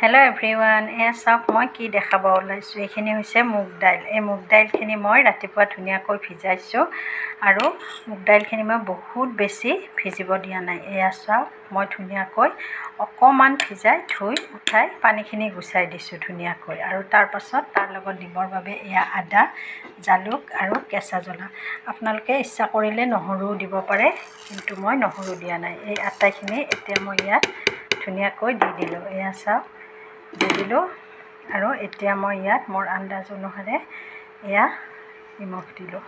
Hello' everyone, এয়া চাওক মই কি দেখাব ওলাইছোঁ। এইখিনি হৈছে মুগ দাইল। এই মুগ দাইলখিনি মই ৰাতিপুৱা ধুনীয়াকৈ ভিজাইছোঁ আৰু মুগ দাইলখিনি মই বহুত বেছি ভিজিব দিয়া নাই। এয়া চাওক মই ধুনীয়াকৈ অকণমান ভিজাই ধুই উঠাই পানীখিনি গুচাই দিছোঁ ধুনীয়াকৈ। আৰু তাৰপাছত তাৰ লগত দিবৰ বাবে এয়া আদা, জালুক আৰু কেঁচা জ্বলা। আপোনালোকে ইচ্ছা কৰিলে নহৰুও দিব পাৰে, কিন্তু মই নহৰু দিয়া নাই। এই আটাইখিনি এতিয়া মই ইয়াত ধুনীয়াকৈ দি দিলোঁ। এয়া চাওক দি দিলোঁ আৰু এতিয়া মই ইয়াত মোৰ আন্দাজ অনুসাৰে এয়া নিমখ দিলোঁ।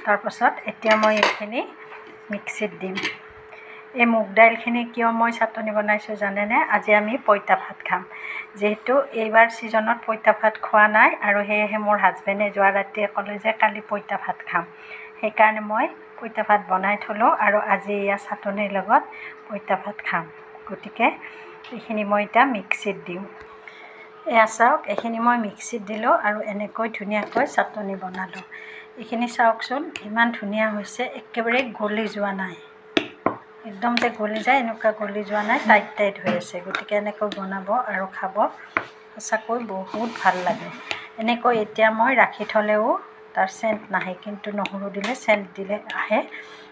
তাৰপাছত এতিয়া মই এইখিনি মিক্সিত দিম। এই মুগ দাইলখিনি কিয় মই চাটনি বনাইছোঁ জানেনে? আজি আমি পঁইতা ভাত খাম। যিহেতু এইবাৰ ছিজনত পঁইতা ভাত খোৱা নাই আৰু সেয়েহে মোৰ হাজবেণ্ডে যোৱা ৰাতিয়ে ক'লে যে কালি পঁইতা ভাত খাম। সেইকাৰণে মই পঁইতা ভাত বনাই থ'লোঁ আৰু আজি এয়া চাটনিৰ লগত পঁইতা ভাত খাম। গতিকে এইখিনি মই এতিয়া মিক্সিত দিওঁ। এয়া চাওক এইখিনি মই মিক্সিত দিলোঁ আৰু এনেকৈ ধুনীয়াকৈ চাটনি বনালোঁ। এইখিনি চাওকচোন ইমান ধুনীয়া হৈছে, একেবাৰে গলি যোৱা নাই। একদম যে গলি যায় এনেকুৱা গলি যোৱা নাই, টাইট টাইট হৈ আছে। গতিকে এনেকৈ বনাব আৰু খাব, সঁচাকৈ বহুত ভাল লাগে। এনেকৈ এতিয়া মই ৰাখি থ'লেও তাৰ চেণ্ট নাহে, কিন্তু নহৰু দিলে চেণ্ট দিলে আহে।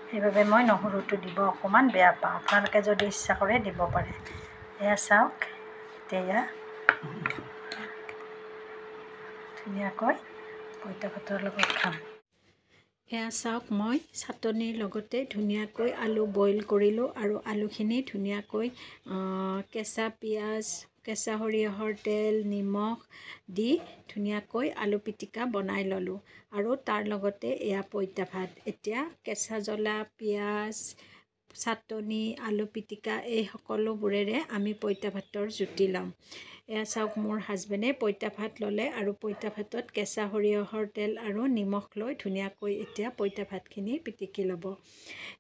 সেইবাবে মই নহৰুটো দিব অকণমান বেয়া পাওঁ। আপোনালোকে যদি ইচ্ছা কৰে দিব পাৰে। এয়া চাওক এতিয়া ধুনীয়াকৈ পঁইতা ভাতৰ লগত খাম। এয়া চাওক মই চাটনিৰ লগতে ধুনীয়াকৈ আলু বইল কৰিলোঁ আৰু আলুখিনি ধুনীয়াকৈ কেঁচা পিঁয়াজ, কেঁচা সৰিয়হৰ তেল, নিমখ দি ধুনীয়াকৈ আলু পিটিকা বনাই ল'লোঁ আৰু তাৰ লগতে এয়া পঁইতা ভাত। এতিয়া কেঁচা জ্বলা, পিঁয়াজ, চাটনি, আলু পিটিকা এই সকলোবোৰেৰে আমি পঁইতা ভাতৰ জুতি ল'ম। এয়া চাওক মোৰ হাজবেণ্ডে পঁইতা ভাত ল'লে আৰু পঁইতা ভাতত কেঁচা সৰিয়হৰ তেল আৰু নিমখ লৈ ধুনীয়াকৈ এতিয়া পঁইতা ভাতখিনি পিটিকি ল'ব।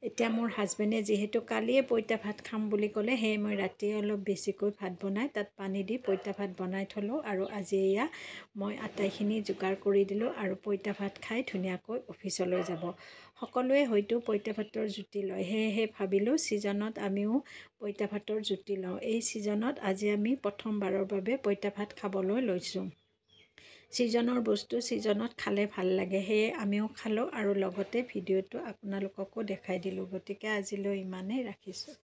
এতিয়া মোৰ হাজবেণ্ডে যিহেতু কালিয়ে পঁইতা ভাত খাম বুলি ক'লে, সেয়ে মই ৰাতিয়ে অলপ বেছিকৈ ভাত বনাই তাত পানী দি পঁইতা ভাত বনাই থ'লোঁ আৰু আজি এয়া মই আটাইখিনি যোগাৰ কৰি দিলোঁ আৰু পঁইতা ভাত খাই ধুনীয়াকৈ অফিচলৈ যাব। সকলোৱে হয়তো পঁইতা ভাতৰ জুতি লয়, সেয়েহে ভাবিলোঁ ছিজনত আমিও পঁইতা ভাতৰ জুতি লওঁ। এই ছিজনত আজি আমি প্ৰথমবাৰৰ বাবে পঁইতা ভাত খাবলৈ লৈছোঁ। ছিজনৰ বস্তু ছিজনত খালে ভাল লাগে, সেয়ে আমিও খালোঁ আৰু লগতে ভিডিঅ'টো আপোনালোককো দেখাই দিলোঁ। গতিকে আজিলৈ ইমানেই, ৰাখিছোঁ।